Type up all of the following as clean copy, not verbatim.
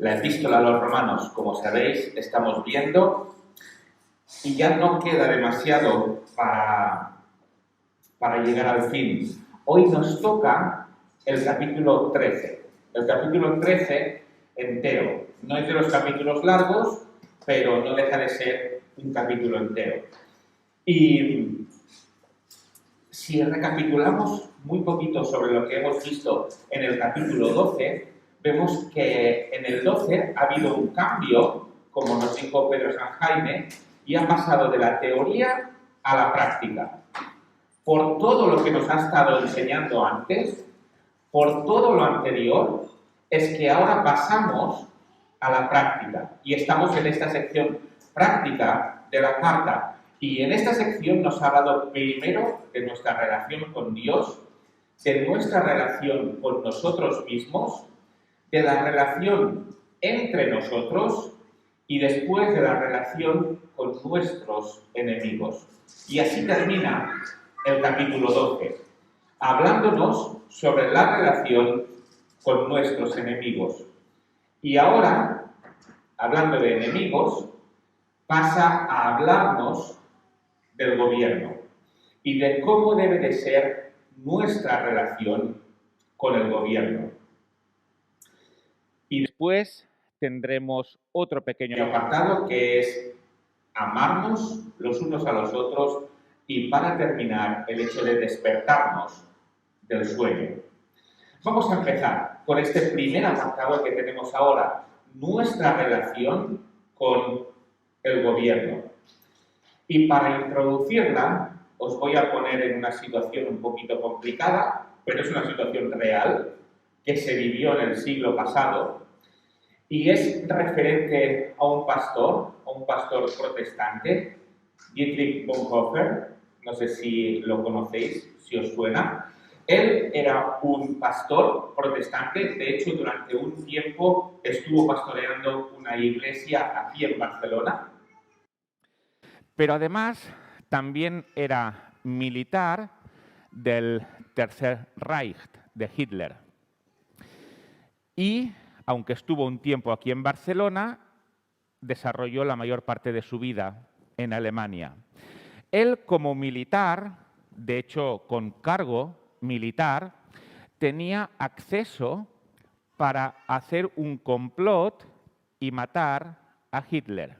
La epístola a los romanos, como sabéis, estamos viendo y ya no queda demasiado para llegar al fin. Hoy nos toca el capítulo 13. El capítulo 13 entero. No es de los capítulos largos, pero no deja de ser un capítulo entero. Y si recapitulamos muy poquito sobre lo que hemos visto en el capítulo 12, vemos que en el 12 ha habido un cambio, como nos dijo Pedro San Jaime, y ha pasado de la teoría a la práctica. Por todo lo que nos ha estado enseñando antes, por todo lo anterior, es que ahora pasamos a la práctica y estamos en esta sección práctica de la carta. Y en esta sección nos ha hablado primero de nuestra relación con Dios, de nuestra relación con nosotros mismos, de la relación entre nosotros y después de la relación con nuestros enemigos. Y así termina el capítulo 12, hablándonos sobre la relación con nuestros enemigos. Y ahora, hablando de enemigos, pasa a hablarnos del gobierno y de cómo debe de ser nuestra relación con el gobierno. Y después tendremos otro pequeño apartado que es amarnos los unos a los otros y, para terminar, el hecho de despertarnos del sueño. Vamos a empezar con este primer apartado que tenemos ahora, nuestra relación con el gobierno. Y para introducirla, os voy a poner en una situación un poquito complicada, pero es una situación real que se vivió en el siglo pasado y es referente a un pastor protestante, Dietrich Bonhoeffer, no sé si lo conocéis, si os suena. Él era un pastor protestante, de hecho durante un tiempo estuvo pastoreando una iglesia aquí en Barcelona. Pero además también era militar del Tercer Reich de Hitler. Y, aunque estuvo un tiempo aquí en Barcelona, desarrolló la mayor parte de su vida en Alemania. Él, como militar, de hecho con cargo militar, tenía acceso para hacer un complot y matar a Hitler.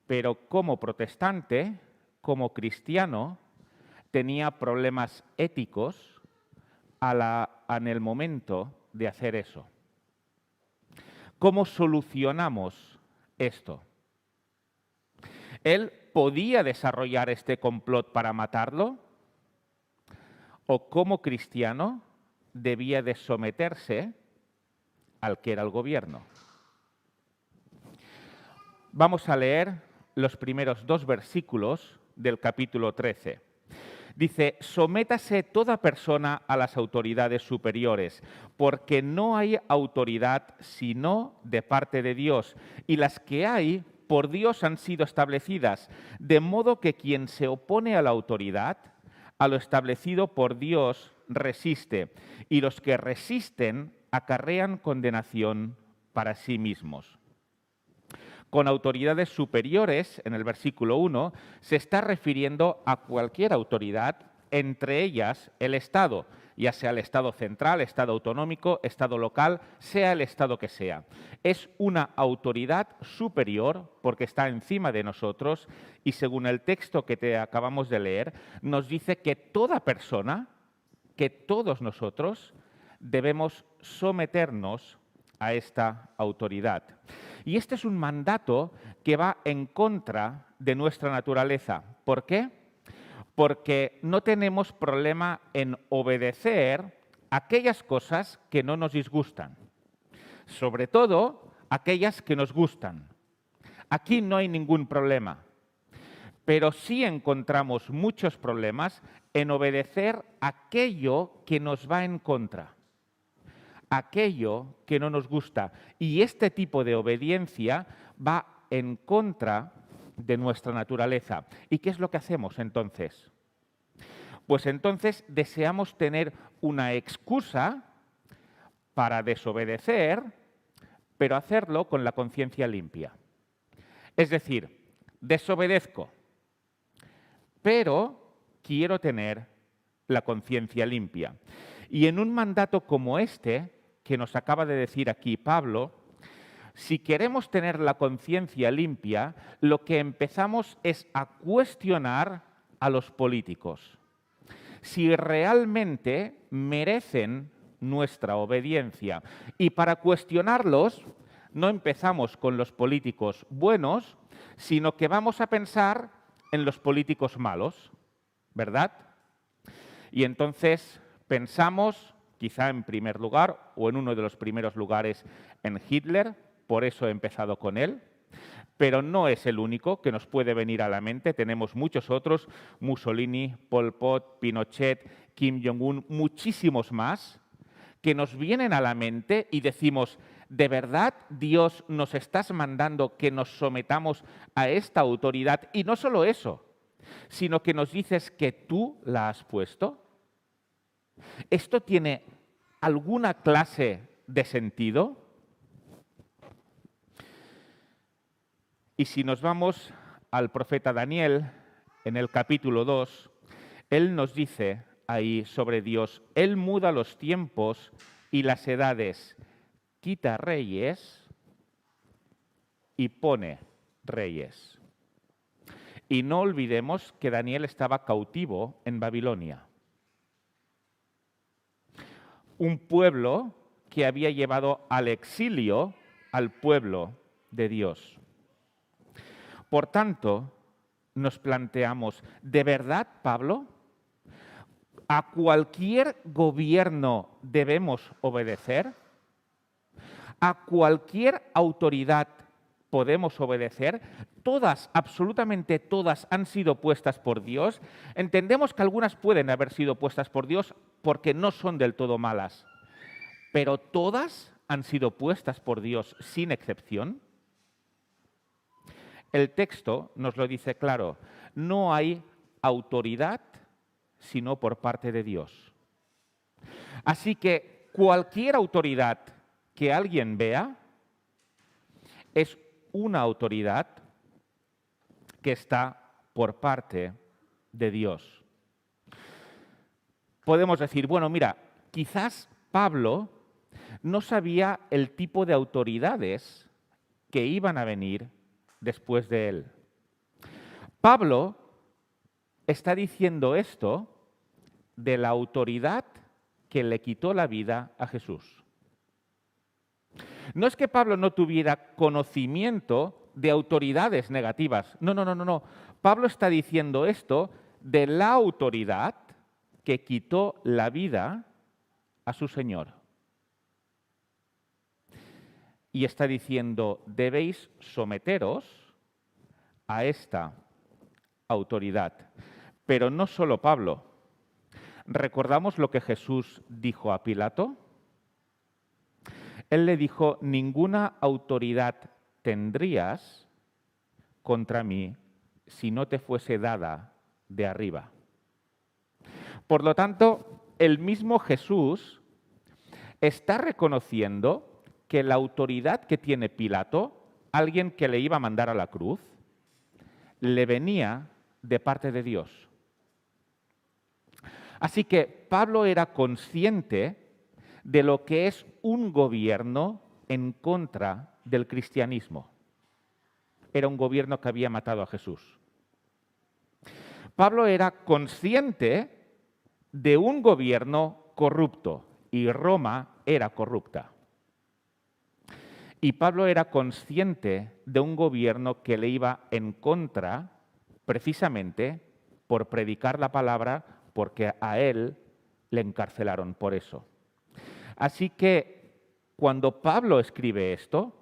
Pero como protestante, como cristiano, tenía problemas éticos en el momento de hacer eso. ¿Cómo solucionamos esto? ¿Él podía desarrollar este complot para matarlo? ¿O como cristiano debía de someterse al que era el gobierno? Vamos a leer los primeros 2 versículos del capítulo 13. Dice: sométase toda persona a las autoridades superiores, porque no hay autoridad sino de parte de Dios, y las que hay por Dios han sido establecidas, de modo que quien se opone a la autoridad, a lo establecido por Dios, resiste, y los que resisten acarrean condenación para sí mismos. Con autoridades superiores, en el versículo 1, se está refiriendo a cualquier autoridad, entre ellas el Estado, ya sea el Estado central, Estado autonómico, Estado local, sea el Estado que sea. Es una autoridad superior porque está encima de nosotros y, según el texto que te acabamos de leer, nos dice que toda persona, que todos nosotros debemos someternos a esta autoridad. Y este es un mandato que va en contra de nuestra naturaleza. ¿Por qué? Porque no tenemos problema en obedecer aquellas cosas que no nos disgustan, sobre todo aquellas que nos gustan. Aquí no hay ningún problema, pero sí encontramos muchos problemas en obedecer aquello que nos va en contra, aquello que no nos gusta. Y este tipo de obediencia va en contra de nuestra naturaleza. ¿Y qué es lo que hacemos entonces? Pues entonces deseamos tener una excusa para desobedecer, pero hacerlo con la conciencia limpia. Es decir, desobedezco, pero quiero tener la conciencia limpia. Y en un mandato como este, que nos acaba de decir aquí Pablo, si queremos tener la conciencia limpia, lo que empezamos es a cuestionar a los políticos. Si realmente merecen nuestra obediencia. Y para cuestionarlos, no empezamos con los políticos buenos, sino que vamos a pensar en los políticos malos, ¿verdad? Y entonces pensamos, quizá en primer lugar, o en uno de los primeros lugares, en Hitler, por eso he empezado con él, pero no es el único que nos puede venir a la mente. Tenemos muchos otros, Mussolini, Pol Pot, Pinochet, Kim Jong-un, muchísimos más, que nos vienen a la mente y decimos, ¿de verdad Dios nos estás mandando que nos sometamos a esta autoridad? Y no solo eso, sino que nos dices que tú la has puesto. ¿Esto tiene alguna clase de sentido? Y si nos vamos al profeta Daniel, en el capítulo 2, él nos dice ahí sobre Dios, Él muda los tiempos y las edades, quita reyes y pone reyes. Y no olvidemos que Daniel estaba cautivo en Babilonia. Un pueblo que había llevado al exilio al pueblo de Dios. Por tanto, nos planteamos, ¿de verdad, Pablo, a cualquier gobierno debemos obedecer? ¿A cualquier autoridad podemos obedecer? Todas, absolutamente todas, han sido puestas por Dios. Entendemos que algunas pueden haber sido puestas por Dios porque no son del todo malas, pero todas han sido puestas por Dios sin excepción. El texto nos lo dice claro, no hay autoridad sino por parte de Dios. Así que cualquier autoridad que alguien vea es una autoridad que está por parte de Dios. Podemos decir, bueno, mira, quizás Pablo no sabía el tipo de autoridades que iban a venir después de él. Pablo está diciendo esto de la autoridad que le quitó la vida a Jesús. No es que Pablo no tuviera conocimiento de autoridades negativas. No. Pablo está diciendo esto de la autoridad que quitó la vida a su Señor. Y está diciendo, debéis someteros a esta autoridad. Pero no solo Pablo. ¿Recordamos lo que Jesús dijo a Pilato? Él le dijo, ninguna autoridad tendrías contra mí si no te fuese dada de arriba. Por lo tanto, el mismo Jesús está reconociendo que la autoridad que tiene Pilato, alguien que le iba a mandar a la cruz, le venía de parte de Dios. Así que Pablo era consciente de lo que es un gobierno en contra del cristianismo. Era un gobierno que había matado a Jesús. Pablo era consciente de un gobierno corrupto y Roma era corrupta. Y Pablo era consciente de un gobierno que le iba en contra precisamente por predicar la palabra, porque a él le encarcelaron por eso. Así que cuando Pablo escribe esto,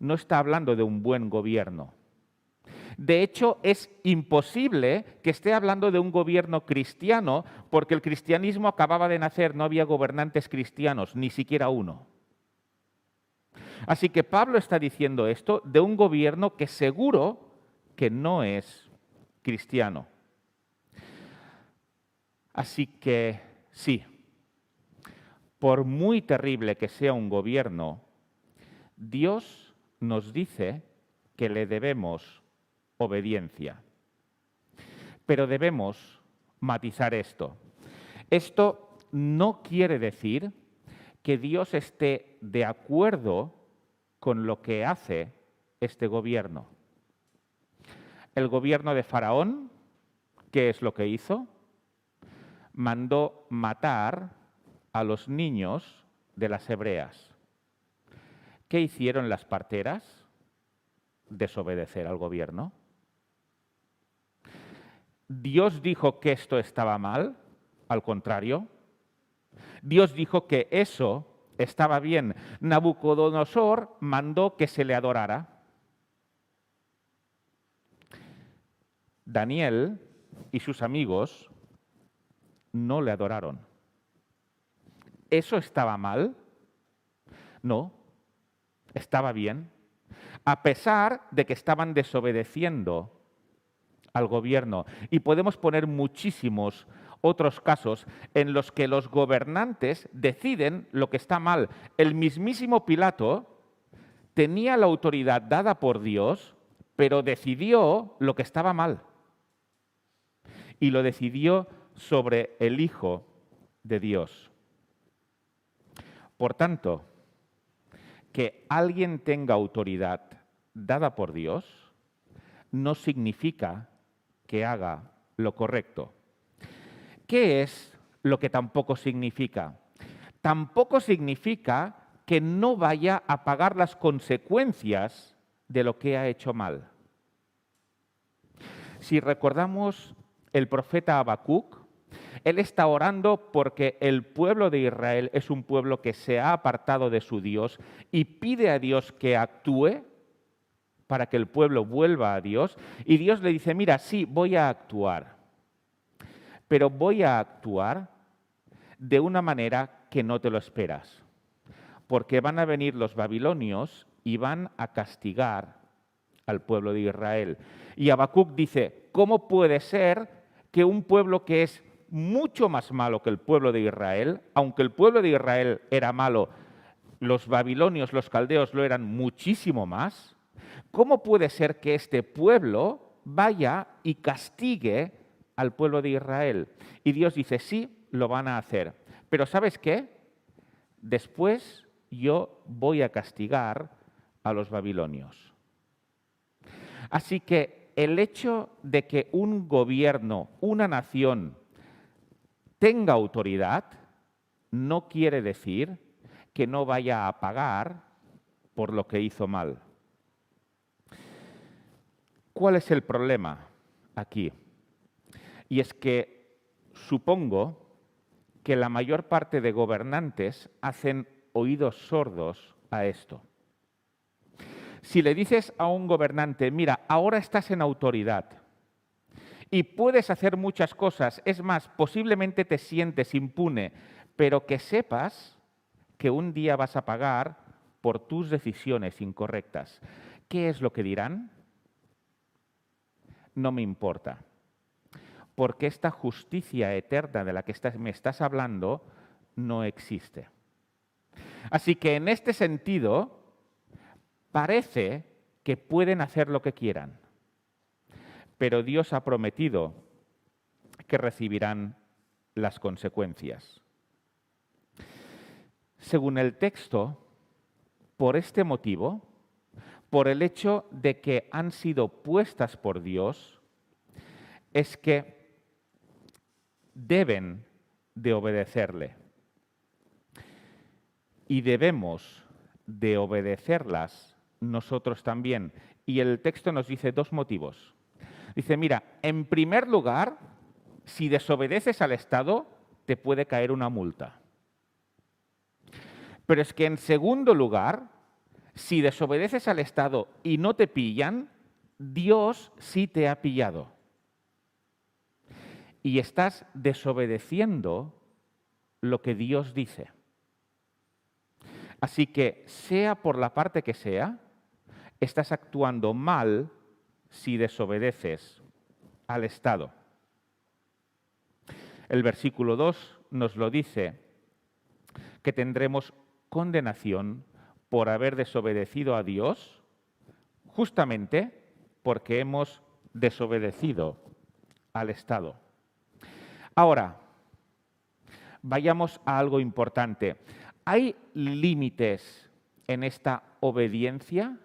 no está hablando de un buen gobierno. De hecho, es imposible que esté hablando de un gobierno cristiano, porque el cristianismo acababa de nacer, no había gobernantes cristianos, ni siquiera uno. Así que Pablo está diciendo esto de un gobierno que seguro que no es cristiano. Así que sí, por muy terrible que sea un gobierno, Dios nos dice que le debemos obediencia. Pero debemos matizar esto. Esto no quiere decir que Dios esté de acuerdo con lo que hace este gobierno. El gobierno de Faraón, ¿qué es lo que hizo? Mandó matar a los niños de las hebreas. ¿Qué hicieron las parteras? Desobedecer al gobierno. ¿Dios dijo que esto estaba mal? Al contrario. Dios dijo que eso estaba bien. Nabucodonosor mandó que se le adorara. Daniel y sus amigos no le adoraron. ¿Eso estaba mal? No, estaba bien. A pesar de que estaban desobedeciendo al gobierno. Y podemos poner muchísimos otros casos en los que los gobernantes deciden lo que está mal. El mismísimo Pilato tenía la autoridad dada por Dios, pero decidió lo que estaba mal. Y lo decidió sobre el Hijo de Dios. Por tanto, que alguien tenga autoridad dada por Dios no significa que haga lo correcto. ¿Qué es lo que tampoco significa? Tampoco significa que no vaya a pagar las consecuencias de lo que ha hecho mal. Si recordamos el profeta Habacuc, él está orando porque el pueblo de Israel es un pueblo que se ha apartado de su Dios y pide a Dios que actúe para que el pueblo vuelva a Dios. Y Dios le dice, mira, sí, voy a actuar, pero voy a actuar de una manera que no te lo esperas, porque van a venir los babilonios y van a castigar al pueblo de Israel. Y Habacuc dice, ¿cómo puede ser que un pueblo que es mucho más malo que el pueblo de Israel, aunque el pueblo de Israel era malo, los babilonios, los caldeos lo eran muchísimo más? ¿Cómo puede ser que este pueblo vaya y castigue al pueblo de Israel? Y Dios dice, sí, lo van a hacer. Pero ¿sabes qué? Después yo voy a castigar a los babilonios. Así que el hecho de que un gobierno, una nación, tenga autoridad, no quiere decir que no vaya a pagar por lo que hizo mal. ¿Cuál es el problema aquí? Y es que supongo que la mayor parte de gobernantes hacen oídos sordos a esto. Si le dices a un gobernante, mira, ahora estás en autoridad y puedes hacer muchas cosas, es más, posiblemente te sientes impune, pero que sepas que un día vas a pagar por tus decisiones incorrectas. ¿Qué es lo que dirán? No me importa, porque esta justicia eterna de la que me estás hablando no existe. Así que en este sentido, parece que pueden hacer lo que quieran, pero Dios ha prometido que recibirán las consecuencias. Según el texto, por este motivo, por el hecho de que han sido puestas por Dios, es que deben de obedecerle. Y debemos de obedecerlas nosotros también. Y el texto nos dice dos motivos. Dice, mira, en primer lugar, si desobedeces al Estado, te puede caer una multa. Pero es que en segundo lugar, si desobedeces al Estado y no te pillan, Dios sí te ha pillado. Y estás desobedeciendo lo que Dios dice. Así que, sea por la parte que sea, estás actuando mal si desobedeces al Estado. El versículo 2 nos lo dice, que tendremos condenación por haber desobedecido a Dios, justamente porque hemos desobedecido al Estado. Ahora, vayamos a algo importante. ¿Hay límites en esta obediencia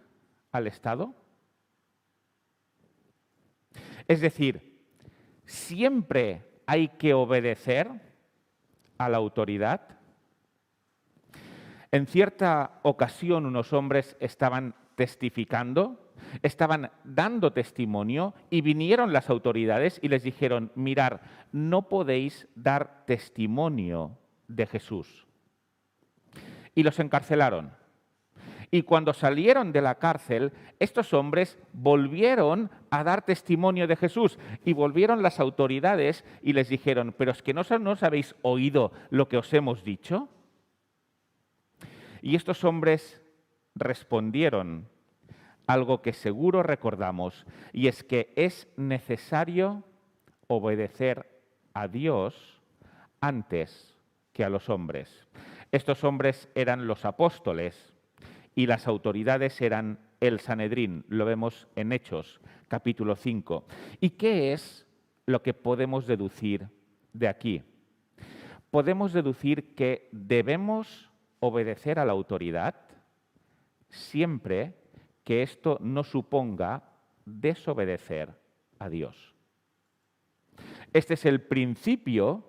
al Estado? Es decir, ¿siempre hay que obedecer a la autoridad? En cierta ocasión unos hombres estaban testificando, estaban dando testimonio y vinieron las autoridades y les dijeron: mirad, no podéis dar testimonio de Jesús. Y los encarcelaron. Y cuando salieron de la cárcel, estos hombres volvieron a dar testimonio de Jesús y volvieron las autoridades y les dijeron: ¿pero es que no os habéis oído lo que os hemos dicho? Y estos hombres respondieron algo que seguro recordamos, y es que es necesario obedecer a Dios antes que a los hombres. Estos hombres eran los apóstoles y las autoridades eran el Sanedrín. Lo vemos en Hechos, capítulo 5. ¿Y qué es lo que podemos deducir de aquí? Podemos deducir que debemos obedecer a la autoridad siempre que esto no suponga desobedecer a Dios. Este es el principio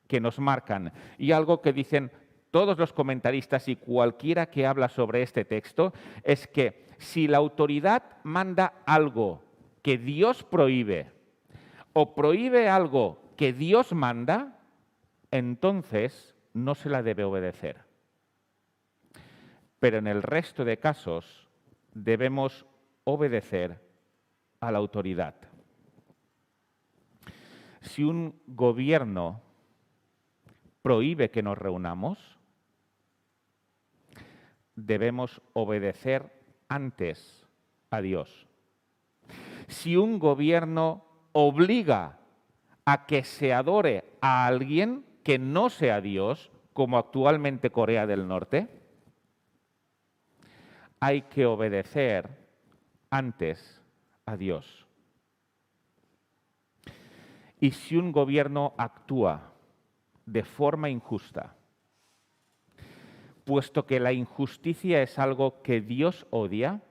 que nos marcan, y algo que dicen todos los comentaristas y cualquiera que habla sobre este texto es que si la autoridad manda algo que Dios prohíbe o prohíbe algo que Dios manda, entonces no se la debe obedecer. Pero en el resto de casos debemos obedecer a la autoridad. Si un gobierno prohíbe que nos reunamos, debemos obedecer antes a Dios. Si un gobierno obliga a que se adore a alguien que no sea Dios, como actualmente Corea del Norte, hay que obedecer antes a Dios. Y si un gobierno actúa de forma injusta, puesto que la injusticia es algo que Dios odia,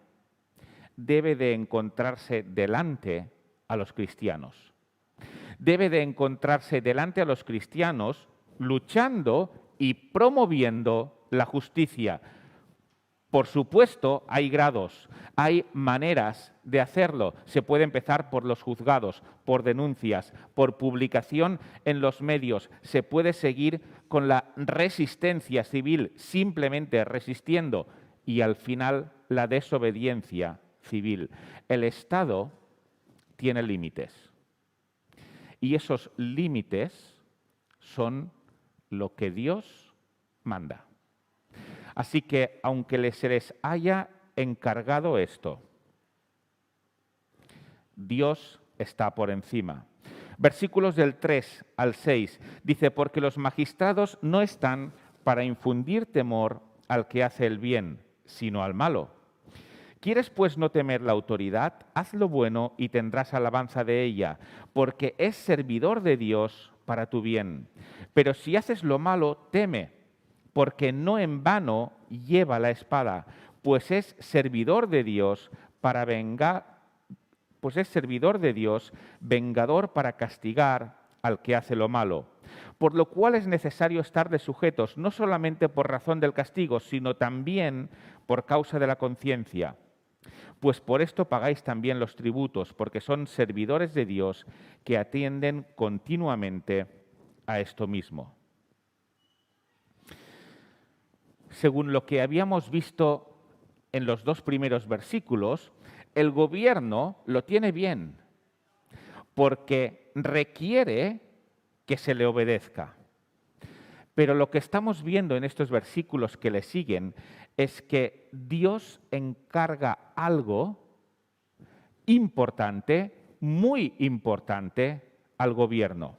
debe de encontrarse delante a los cristianos. Debe de encontrarse delante a los cristianos luchando y promoviendo la justicia. Por supuesto, hay grados, hay maneras de hacerlo. Se puede empezar por los juzgados, por denuncias, por publicación en los medios. Se puede seguir con la resistencia civil, simplemente resistiendo, y al final la desobediencia civil. El Estado tiene límites, y esos límites son lo que Dios manda. Así que, aunque se les haya encargado esto, Dios está por encima. Versículos del 3 al 6 dice: porque los magistrados no están para infundir temor al que hace el bien, sino al malo. ¿Quieres pues no temer la autoridad? Haz lo bueno y tendrás alabanza de ella, porque es servidor de Dios para tu bien. Pero si haces lo malo, teme, porque no en vano lleva la espada, pues es servidor de Dios para vengar, pues es servidor de Dios, vengador para castigar al que hace lo malo. Por lo cual es necesario estar de sujetos, no solamente por razón del castigo, sino también por causa de la conciencia. Pues por esto pagáis también los tributos, porque son servidores de Dios que atienden continuamente a esto mismo. Según lo que habíamos visto en los dos primeros versículos, el gobierno lo tiene bien, porque requiere que se le obedezca. Pero lo que estamos viendo en estos versículos que le siguen es que Dios encarga algo importante, muy importante, al gobierno.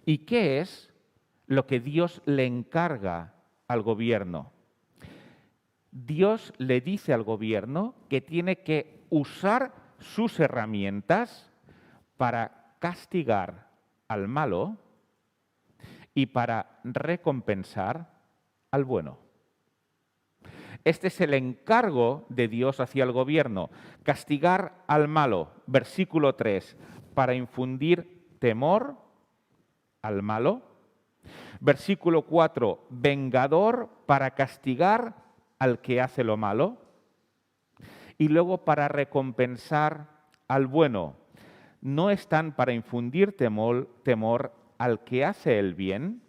¿Y qué es lo que Dios le encarga al gobierno? Dios le dice al gobierno que tiene que usar sus herramientas para castigar al malo y para recompensar al bueno. Este es el encargo de Dios hacia el gobierno, castigar al malo, versículo 3, para infundir temor al malo. Versículo 4, vengador para castigar al que hace lo malo. Y luego para recompensar al bueno. No están para infundir temor al que hace el bien.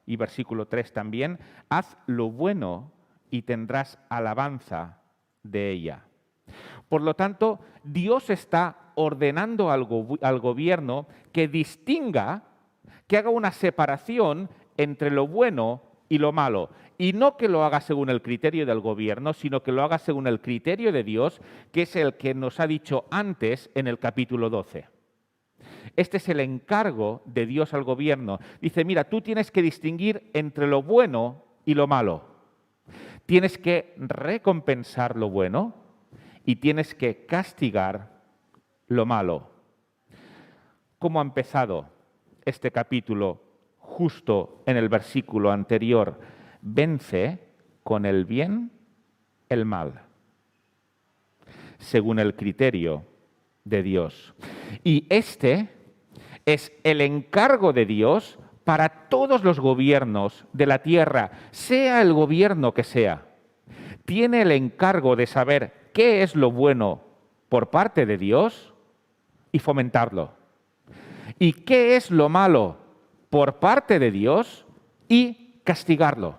Y versículo 3 también, haz lo bueno y tendrás alabanza de ella. Por lo tanto, Dios está ordenando al gobierno que distinga, que haga una separación entre lo bueno y lo malo. Y no que lo haga según el criterio del gobierno, sino que lo haga según el criterio de Dios, que es el que nos ha dicho antes en el capítulo 12. Este es el encargo de Dios al gobierno. Dice, mira, tú tienes que distinguir entre lo bueno y lo malo. Tienes que recompensar lo bueno y tienes que castigar lo malo. ¿Cómo ha empezado este capítulo justo en el versículo anterior? Vence con el bien el mal, según el criterio de Dios. Y este es el encargo de Dios para todos los gobiernos de la tierra, sea el gobierno que sea. Tiene el encargo de saber qué es lo bueno por parte de Dios y fomentarlo. Y qué es lo malo por parte de Dios y castigarlo.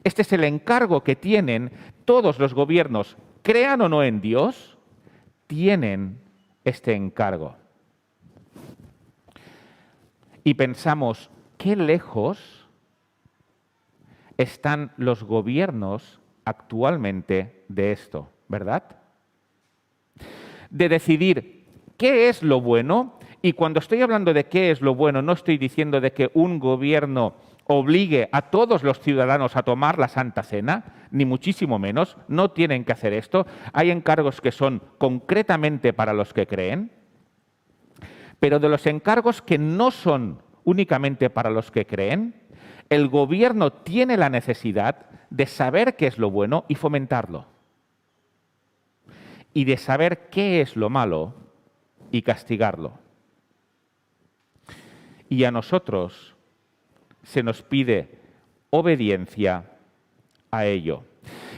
Este es el encargo que tienen todos los gobiernos, crean o no en Dios, tienen este encargo. Y pensamos, qué lejos están los gobiernos actualmente de esto, ¿verdad? De decidir qué es lo bueno, y cuando estoy hablando de qué es lo bueno, no estoy diciendo de que un gobierno obligue a todos los ciudadanos a tomar la Santa Cena, ni muchísimo menos, no tienen que hacer esto. Hay encargos que son concretamente para los que creen, pero de los encargos que no son únicamente para los que creen, el gobierno tiene la necesidad de saber qué es lo bueno y fomentarlo. Y de saber qué es lo malo y castigarlo. Y a nosotros se nos pide obediencia a ello.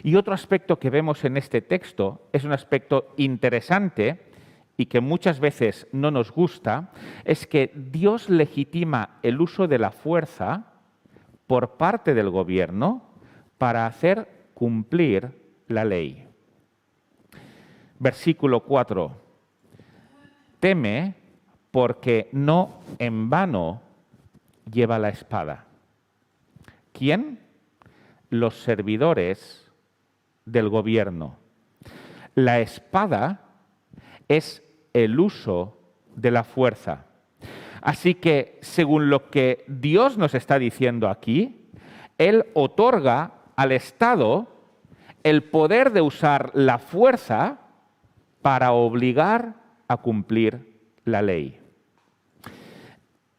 Y otro aspecto que vemos en este texto es un aspecto interesante y que muchas veces no nos gusta, es que Dios legitima el uso de la fuerza por parte del gobierno para hacer cumplir la ley. Versículo 4. Teme porque no en vano lleva la espada. ¿Quién? Los servidores del gobierno. La espada es el uso de la fuerza. Así que, según lo que Dios nos está diciendo aquí, Él otorga al Estado el poder de usar la fuerza para obligar a cumplir la ley.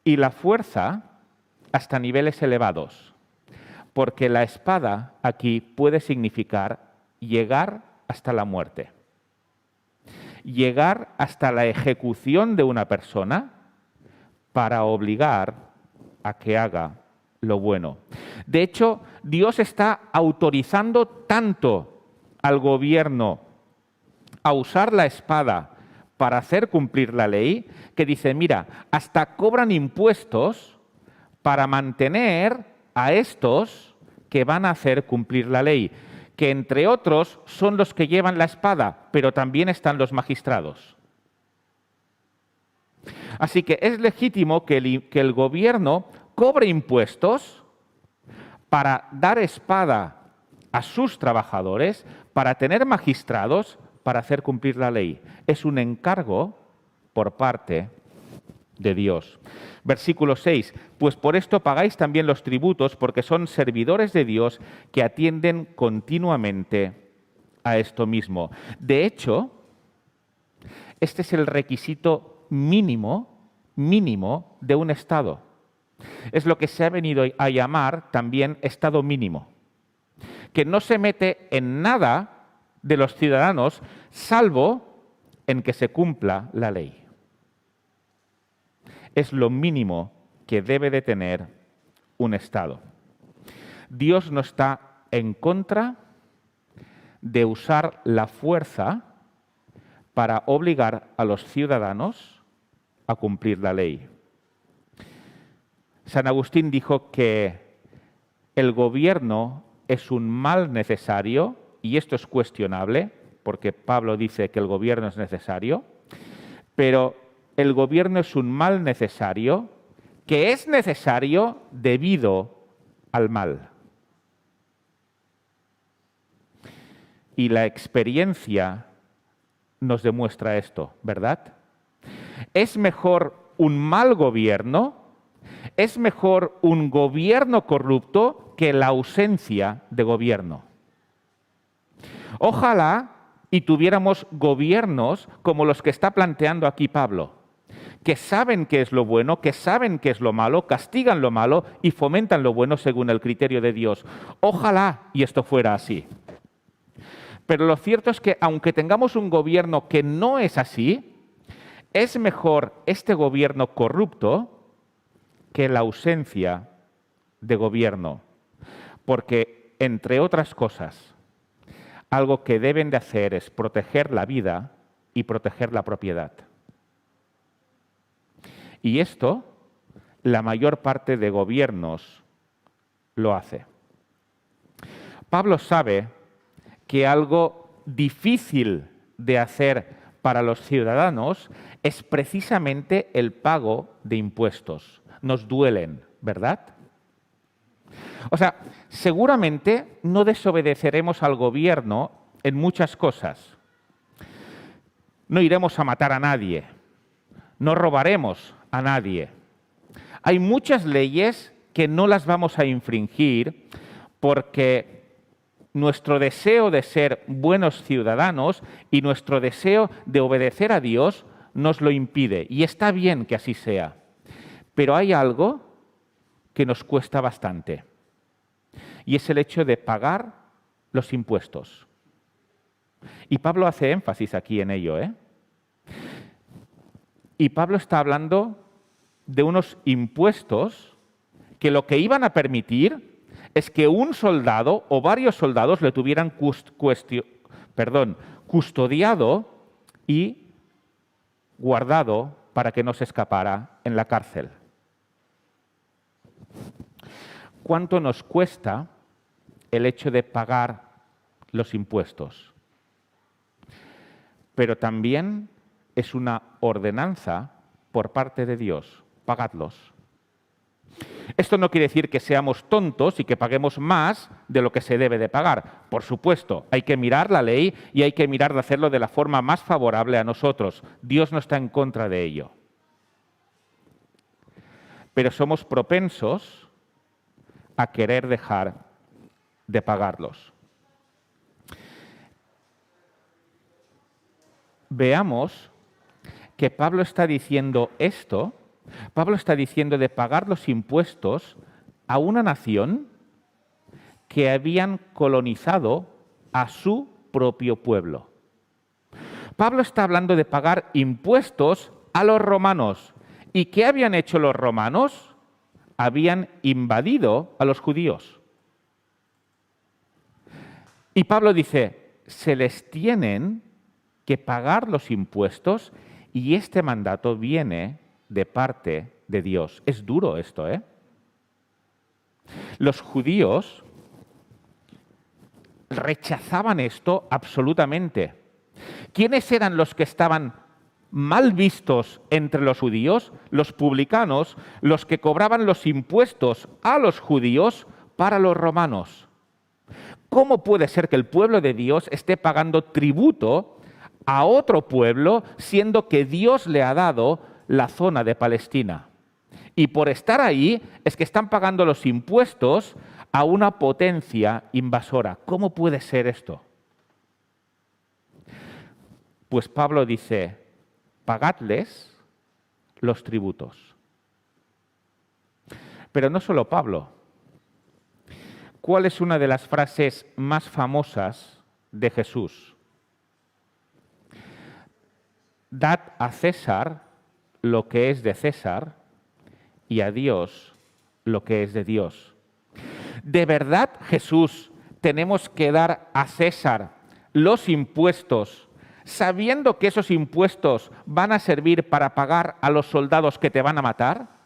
Y la fuerza hasta niveles elevados, porque la espada aquí puede significar llegar hasta la muerte. Llegar hasta la ejecución de una persona para obligar a que haga lo bueno. De hecho, Dios está autorizando tanto al gobierno a usar la espada para hacer cumplir la ley, que dice, mira, hasta cobran impuestos para mantener a estos que van a hacer cumplir la ley, que entre otros son los que llevan la espada, pero también están los magistrados. Así que es legítimo que el gobierno cobre impuestos para dar espada a sus trabajadores, para tener magistrados, para hacer cumplir la ley. Es un encargo por parte de Dios. Versículo 6. Pues por esto pagáis también los tributos, porque son servidores de Dios que atienden continuamente a esto mismo. De hecho, este es el requisito mínimo de un Estado. Es lo que se ha venido a llamar también Estado mínimo, que no se mete en nada de los ciudadanos, salvo en que se cumpla la ley. Es lo mínimo que debe de tener un Estado. Dios no está en contra de usar la fuerza para obligar a los ciudadanos a cumplir la ley. San Agustín dijo que el gobierno es un mal necesario, y esto es cuestionable, porque Pablo dice que el gobierno es necesario, pero el gobierno es un mal necesario que es necesario debido al mal. Y la experiencia nos demuestra esto, ¿verdad? Es mejor un mal gobierno, es mejor un gobierno corrupto que la ausencia de gobierno. Ojalá y tuviéramos gobiernos como los que está planteando aquí Pablo, que saben qué es lo bueno, que saben qué es lo malo, castigan lo malo y fomentan lo bueno según el criterio de Dios. Ojalá y esto fuera así. Pero lo cierto es que aunque tengamos un gobierno que no es así, es mejor este gobierno corrupto que la ausencia de gobierno. Porque, entre otras cosas, algo que deben de hacer es proteger la vida y proteger la propiedad. Y esto, la mayor parte de gobiernos lo hace. Pablo sabe que algo difícil de hacer para los ciudadanos es precisamente el pago de impuestos. Nos duelen, ¿verdad? O sea, seguramente no desobedeceremos al gobierno en muchas cosas. No iremos a matar a nadie. No robaremos a nadie. Hay muchas leyes que no las vamos a infringir porque nuestro deseo de ser buenos ciudadanos y nuestro deseo de obedecer a Dios nos lo impide. Y está bien que así sea. Pero hay algo que nos cuesta bastante. Y es el hecho de pagar los impuestos. Y Pablo hace énfasis aquí en ello, Y Pablo está hablando de unos impuestos que lo que iban a permitir es que un soldado o varios soldados le tuvieran custodiado y guardado para que no se escapara en la cárcel. ¿Cuánto nos cuesta el hecho de pagar los impuestos? Pero también es una ordenanza por parte de Dios. Pagadlos. Esto no quiere decir que seamos tontos y que paguemos más de lo que se debe de pagar. Por supuesto, hay que mirar la ley y hay que mirar de hacerlo de la forma más favorable a nosotros. Dios no está en contra de ello. Pero somos propensos a querer dejar de pagarlos. Veamos que Pablo está diciendo esto. Pablo está diciendo de pagar los impuestos a una nación que habían colonizado a su propio pueblo. Pablo está hablando de pagar impuestos a los romanos. ¿Y qué habían hecho los romanos? Habían invadido a los judíos. Y Pablo dice, se les tienen que pagar los impuestos y este mandato viene de parte de Dios. Es duro esto, Los judíos rechazaban esto absolutamente. ¿Quiénes eran los que estaban mal vistos entre los judíos? Los publicanos, los que cobraban los impuestos a los judíos para los romanos. ¿Cómo puede ser que el pueblo de Dios esté pagando tributo a otro pueblo, siendo que Dios le ha dado la zona de Palestina. Y por estar ahí es que están pagando los impuestos a una potencia invasora. ¿Cómo puede ser esto? Pues Pablo dice, pagadles los tributos. Pero no solo Pablo. ¿Cuál es una de las frases más famosas de Jesús? Dad a César lo que es de César y a Dios lo que es de Dios. ¿De verdad, Jesús, tenemos que dar a César los impuestos, sabiendo que esos impuestos van a servir para pagar a los soldados que te van a matar?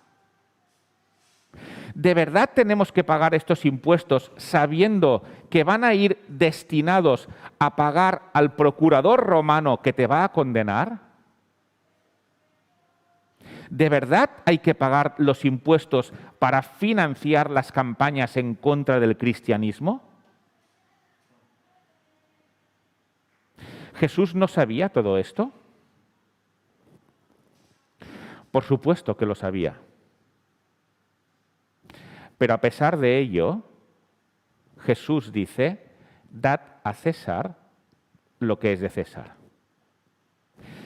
¿De verdad tenemos que pagar estos impuestos sabiendo que van a ir destinados a pagar al procurador romano que te va a condenar? ¿De verdad hay que pagar los impuestos para financiar las campañas en contra del cristianismo? ¿Jesús no sabía todo esto? Por supuesto que lo sabía. Pero a pesar de ello, Jesús dice, dad a César lo que es de César.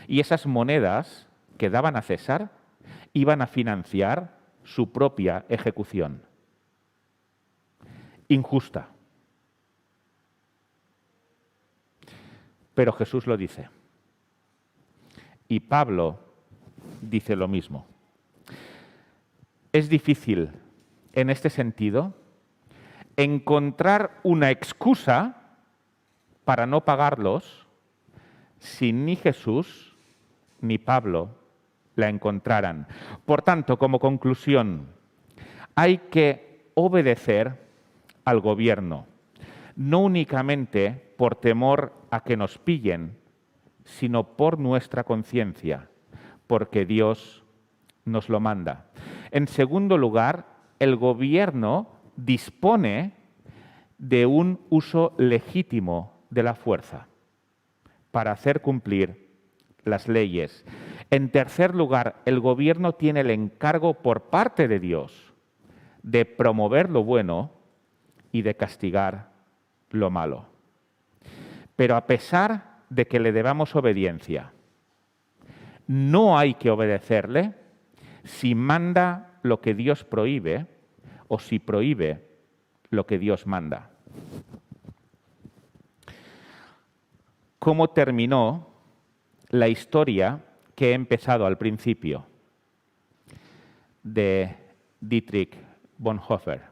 Y esas monedas que daban a César iban a financiar su propia ejecución. Injusta. Pero Jesús lo dice. Y Pablo dice lo mismo. Es difícil, en este sentido, encontrar una excusa para no pagarlos si ni Jesús ni Pablo la encontraran. Por tanto, como conclusión, hay que obedecer al gobierno, no únicamente por temor a que nos pillen, sino por nuestra conciencia, porque Dios nos lo manda. En segundo lugar, el gobierno dispone de un uso legítimo de la fuerza para hacer cumplir las leyes. En tercer lugar, el gobierno tiene el encargo por parte de Dios de promover lo bueno y de castigar lo malo. Pero a pesar de que le debamos obediencia, no hay que obedecerle si manda lo que Dios prohíbe o si prohíbe lo que Dios manda. ¿Cómo terminó la historia que he empezado al principio de Dietrich Bonhoeffer?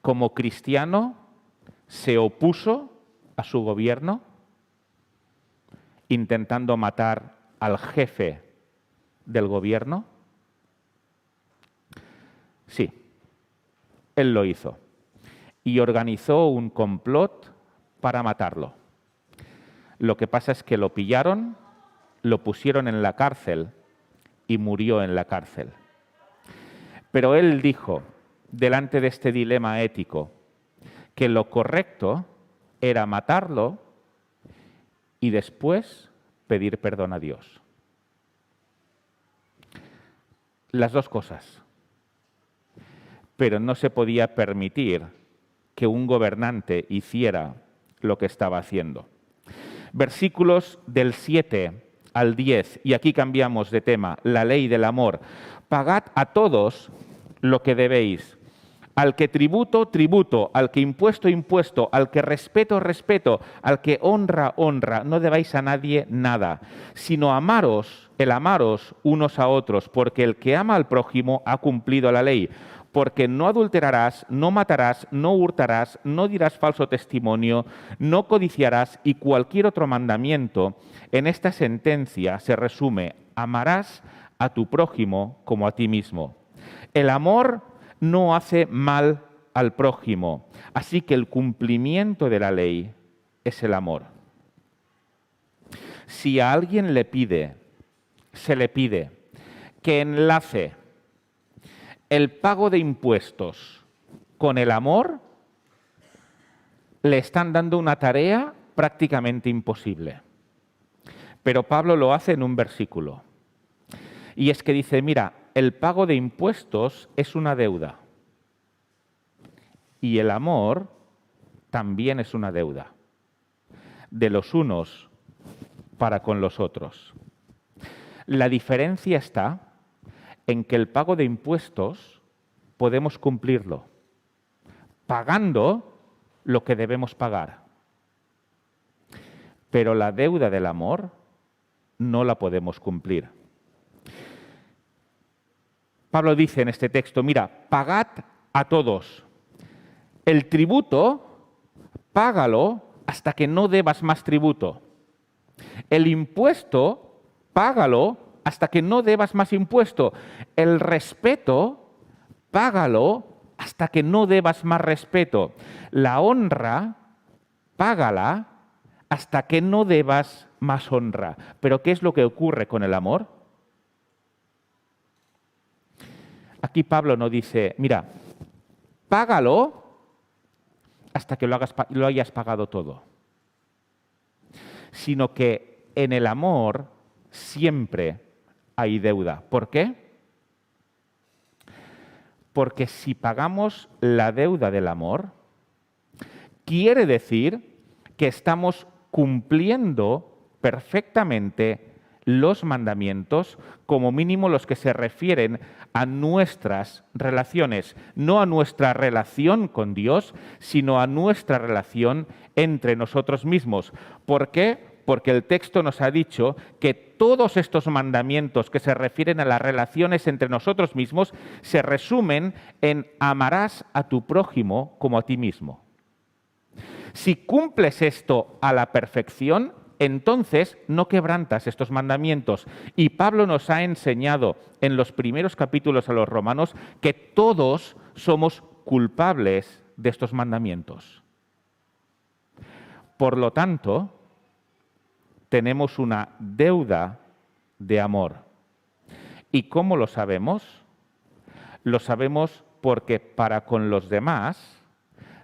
Como cristiano se opuso a su gobierno, intentando matar al jefe del gobierno. Sí, él lo hizo y organizó un complot para matarlo. Lo que pasa es que lo pillaron, lo pusieron en la cárcel y murió en la cárcel. Pero él dijo, delante de este dilema ético, que lo correcto era matarlo y después pedir perdón a Dios. Las dos cosas. Pero no se podía permitir que un gobernante hiciera lo que estaba haciendo. Versículos del 7 al 10, y aquí cambiamos de tema, la ley del amor. Pagad a todos lo que debéis. Al que tributo, tributo, al que impuesto, impuesto, al que respeto, respeto, al que honra, honra. No debáis a nadie nada, sino amaros, el amaros unos a otros, porque el que ama al prójimo ha cumplido la ley. Porque no adulterarás, no matarás, no hurtarás, no dirás falso testimonio, no codiciarás, y cualquier otro mandamiento. En esta sentencia se resume: amarás a tu prójimo como a ti mismo. El amor no hace mal al prójimo, así que el cumplimiento de la ley es el amor. Si a alguien se le pide que enlace el pago de impuestos con el amor, le están dando una tarea prácticamente imposible. Pero Pablo lo hace en un versículo. Y es que dice, mira, el pago de impuestos es una deuda. Y el amor también es una deuda. De los unos para con los otros. La diferencia está en que el pago de impuestos podemos cumplirlo, pagando lo que debemos pagar. Pero la deuda del amor no la podemos cumplir. Pablo dice en este texto, mira, pagad a todos. El tributo, págalo hasta que no debas más tributo. El impuesto, págalo hasta que no debas más impuesto. El respeto, págalo hasta que no debas más respeto. La honra, págala hasta que no debas más honra. Pero ¿qué es lo que ocurre con el amor? Aquí Pablo no dice, mira, págalo hasta que lo hayas pagado todo. Sino que en el amor siempre hay deuda. ¿Por qué? Porque si pagamos la deuda del amor, quiere decir que estamos cumpliendo perfectamente los mandamientos, como mínimo los que se refieren a nuestras relaciones, no a nuestra relación con Dios, sino a nuestra relación entre nosotros mismos. ¿Por qué? Porque el texto nos ha dicho que todos estos mandamientos que se refieren a las relaciones entre nosotros mismos se resumen en amarás a tu prójimo como a ti mismo. Si cumples esto a la perfección, entonces no quebrantas estos mandamientos. Y Pablo nos ha enseñado en los primeros capítulos a los romanos que todos somos culpables de estos mandamientos. Por lo tanto, tenemos una deuda de amor. ¿Y cómo lo sabemos? Lo sabemos porque para con los demás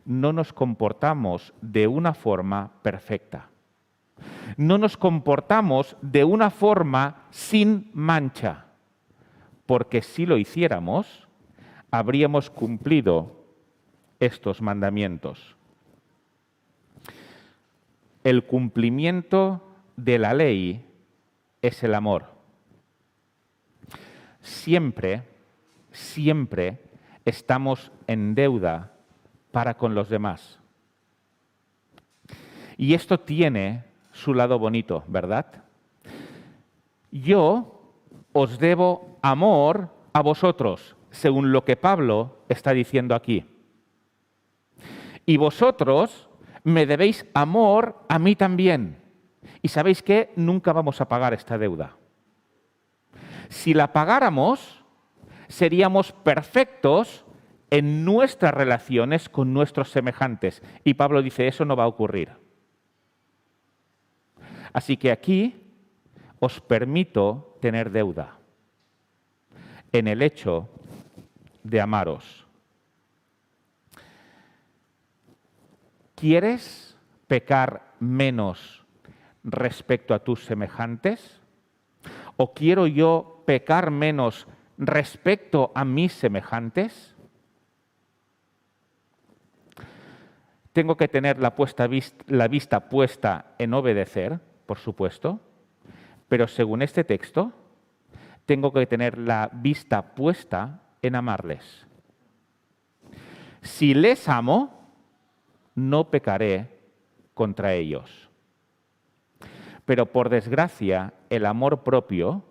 no nos comportamos de una forma perfecta. No nos comportamos de una forma sin mancha, porque si lo hiciéramos, habríamos cumplido estos mandamientos. El cumplimiento de la ley es el amor. Siempre, siempre estamos en deuda para con los demás. Y esto tiene su lado bonito, ¿verdad? Yo os debo amor a vosotros, según lo que Pablo está diciendo aquí. Y vosotros me debéis amor a mí también. Y ¿sabéis qué? Nunca vamos a pagar esta deuda. Si la pagáramos, seríamos perfectos en nuestras relaciones con nuestros semejantes. Y Pablo dice, eso no va a ocurrir. Así que aquí os permito tener deuda en el hecho de amaros. ¿Quieres pecar menos respecto a tus semejantes? ¿O quiero yo pecar menos respecto a mis semejantes? Tengo que tener la vista puesta en obedecer, por supuesto, pero según este texto, tengo que tener la vista puesta en amarles. Si les amo, no pecaré contra ellos. Pero por desgracia, el amor propio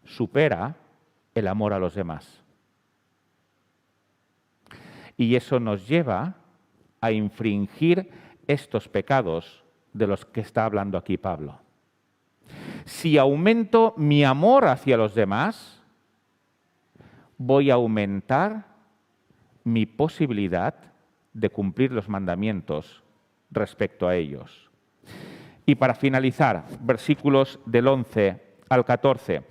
supera el amor a los demás. Y eso nos lleva a infringir estos pecados de los que está hablando aquí Pablo. Si aumento mi amor hacia los demás, voy a aumentar mi posibilidad de cumplir los mandamientos respecto a ellos. Y para finalizar, versículos del 11 al 14,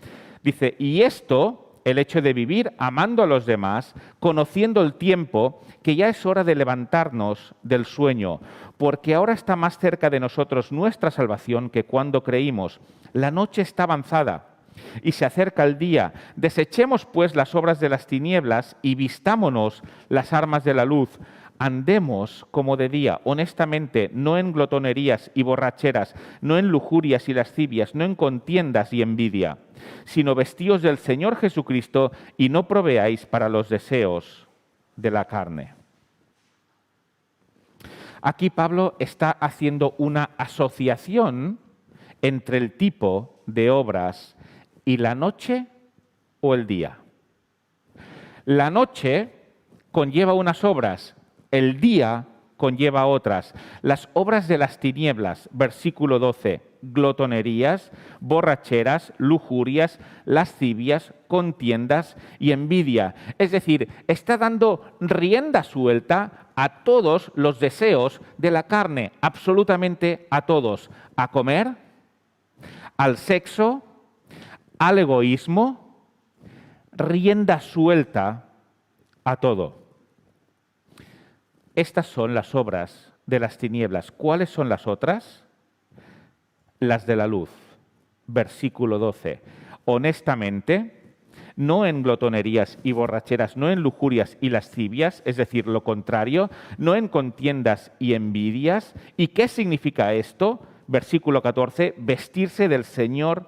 dice, y esto, el hecho de vivir amando a los demás, conociendo el tiempo, que ya es hora de levantarnos del sueño, porque ahora está más cerca de nosotros nuestra salvación que cuando creímos. La noche está avanzada. y se acerca el día. Desechemos, pues, las obras de las tinieblas y vistámonos las armas de la luz. Andemos como de día, honestamente, no en glotonerías y borracheras, no en lujurias y lascivias, no en contiendas y envidia, sino vestíos del Señor Jesucristo y no proveáis para los deseos de la carne. Aquí Pablo está haciendo una asociación entre el tipo de obras y la noche o el día. La noche conlleva unas obras, el día conlleva otras. Las obras de las tinieblas, versículo 12, glotonerías, borracheras, lujurias, lascivias, contiendas y envidia. Es decir, está dando rienda suelta a todos los deseos de la carne, absolutamente a todos. A comer, al sexo, al egoísmo, rienda suelta a todo. Estas son las obras de las tinieblas. ¿Cuáles son las otras? Las de la luz. Versículo 12. Honestamente, no en glotonerías y borracheras, no en lujurias y lascivias, es decir, lo contrario, no en contiendas y envidias. ¿Y qué significa esto? Versículo 14, vestirse del Señor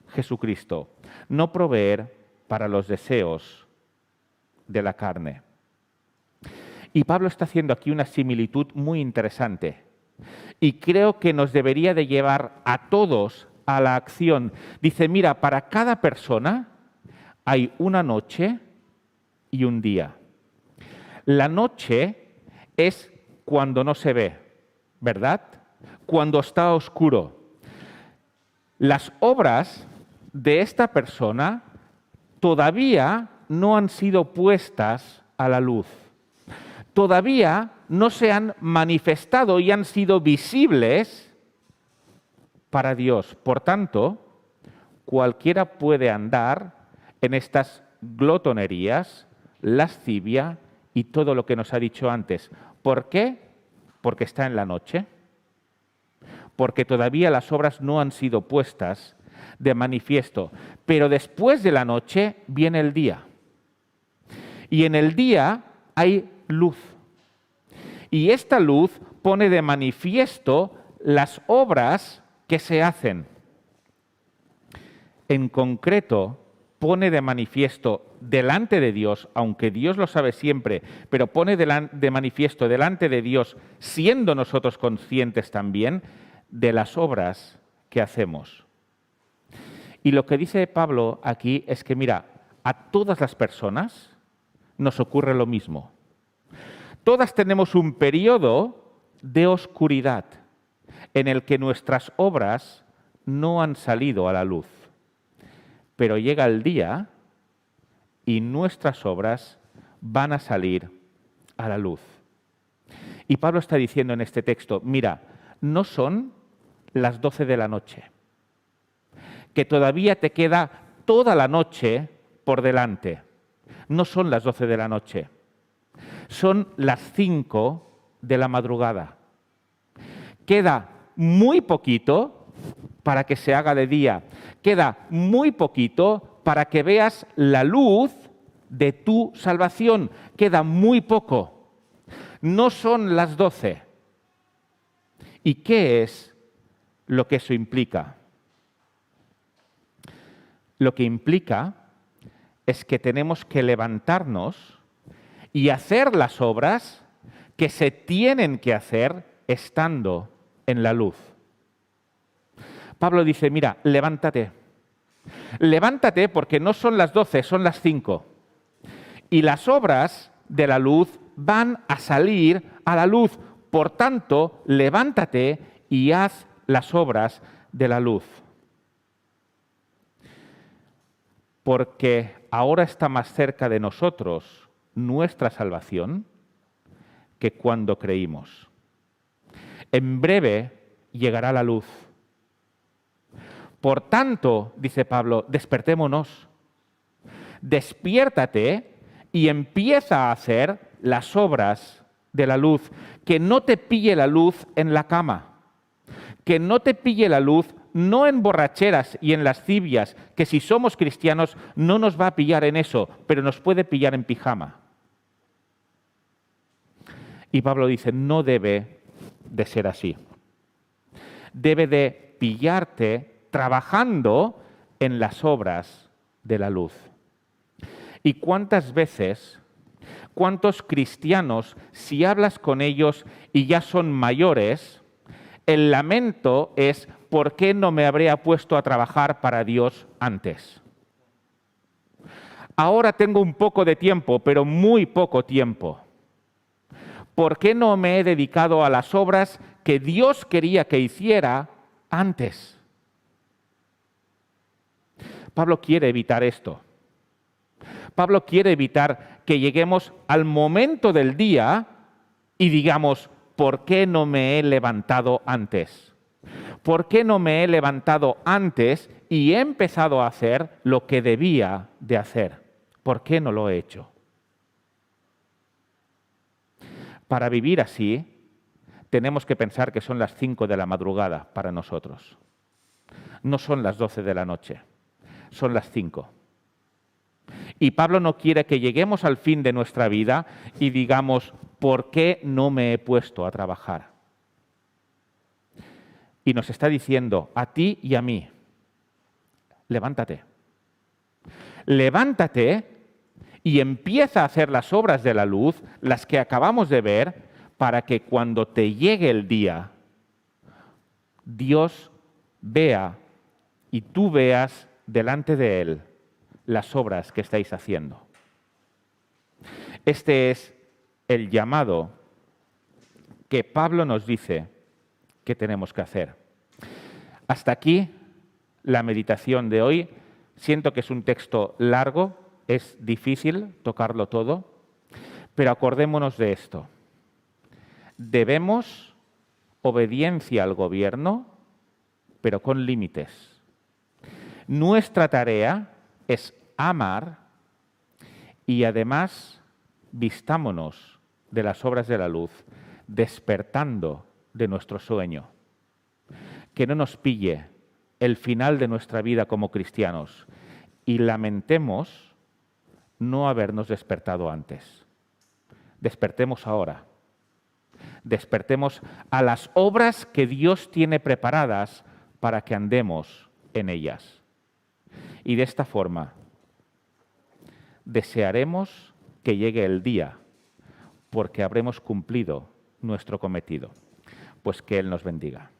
Jesucristo, no proveer para los deseos de la carne. Y Pablo está haciendo aquí una similitud muy interesante y creo que nos debería de llevar a todos a la acción. Dice, mira, para cada persona hay una noche y un día. La noche es cuando no se ve, ¿verdad? Cuando está oscuro. Las obras de esta persona todavía no han sido puestas a la luz. Todavía no se han manifestado y han sido visibles para Dios. Por tanto, cualquiera puede andar en estas glotonerías, lascivia y todo lo que nos ha dicho antes. ¿Por qué? Porque está en la noche. Porque todavía las obras no han sido puestas de manifiesto. Pero después de la noche viene el día. Y en el día hay luz. Y esta luz pone de manifiesto las obras que se hacen. En concreto, pone de manifiesto delante de Dios, aunque Dios lo sabe siempre, pero pone de manifiesto delante de Dios, siendo nosotros conscientes también de las obras que hacemos. Y lo que dice Pablo aquí es que, mira, a todas las personas nos ocurre lo mismo. Todas tenemos un periodo de oscuridad en el que nuestras obras no han salido a la luz. Pero llega el día y nuestras obras van a salir a la luz. Y Pablo está diciendo en este texto, mira, no son las 12 de la noche, que todavía te queda toda la noche por delante. No son las 12 de la noche, son las 5 de la madrugada. Queda muy poquito para que se haga de día. Queda muy poquito para que veas la luz de tu salvación. Queda muy poco. No son las 12. ¿Y qué es lo que eso implica? Lo que implica es que tenemos que levantarnos y hacer las obras que se tienen que hacer estando en la luz. Pablo dice, mira, levántate. Levántate porque no son las 12, son las 5. Y las obras de la luz van a salir a la luz. Por tanto, levántate y haz las obras de la luz. Porque ahora está más cerca de nosotros nuestra salvación que cuando creímos. En breve llegará la luz. Por tanto, dice Pablo, despertémonos. Despiértate y empieza a hacer las obras de la luz. Que no te pille la luz en la cama. Que no te pille la luz no en borracheras y en lascivias, que si somos cristianos no nos va a pillar en eso, pero nos puede pillar en pijama. Y Pablo dice, no debe de ser así. Debe de pillarte trabajando en las obras de la luz. ¿Y cuántas veces, cuántos cristianos, si hablas con ellos y ya son mayores, el lamento es, ¿por qué no me habría puesto a trabajar para Dios antes? Ahora tengo un poco de tiempo, pero muy poco tiempo. ¿Por qué no me he dedicado a las obras que Dios quería que hiciera antes? Pablo quiere evitar esto. Pablo quiere evitar que lleguemos al momento del día y digamos, ¿por qué no me he levantado antes? ¿Por qué no me he levantado antes y he empezado a hacer lo que debía de hacer? ¿Por qué no lo he hecho? Para vivir así, tenemos que pensar que son las 5 de la madrugada para nosotros. No son las 12 de la noche, son las 5. Y Pablo no quiere que lleguemos al fin de nuestra vida y digamos, ¿por qué no me he puesto a trabajar? Y nos está diciendo a ti y a mí, levántate. Levántate y empieza a hacer las obras de la luz, las que acabamos de ver, para que cuando te llegue el día, Dios vea y tú veas delante de Él las obras que estáis haciendo. Este es el llamado que Pablo nos dice que tenemos que hacer. Hasta aquí la meditación de hoy. Siento que es un texto largo, es difícil tocarlo todo, pero acordémonos de esto. Debemos obediencia al gobierno, pero con límites. Nuestra tarea es amar y además vistámonos de las obras de la luz, despertando de nuestro sueño. Que no nos pille el final de nuestra vida como cristianos y lamentemos no habernos despertado antes. Despertemos ahora. Despertemos a las obras que Dios tiene preparadas para que andemos en ellas. Y de esta forma desearemos que llegue el día, porque habremos cumplido nuestro cometido. Pues que Él nos bendiga.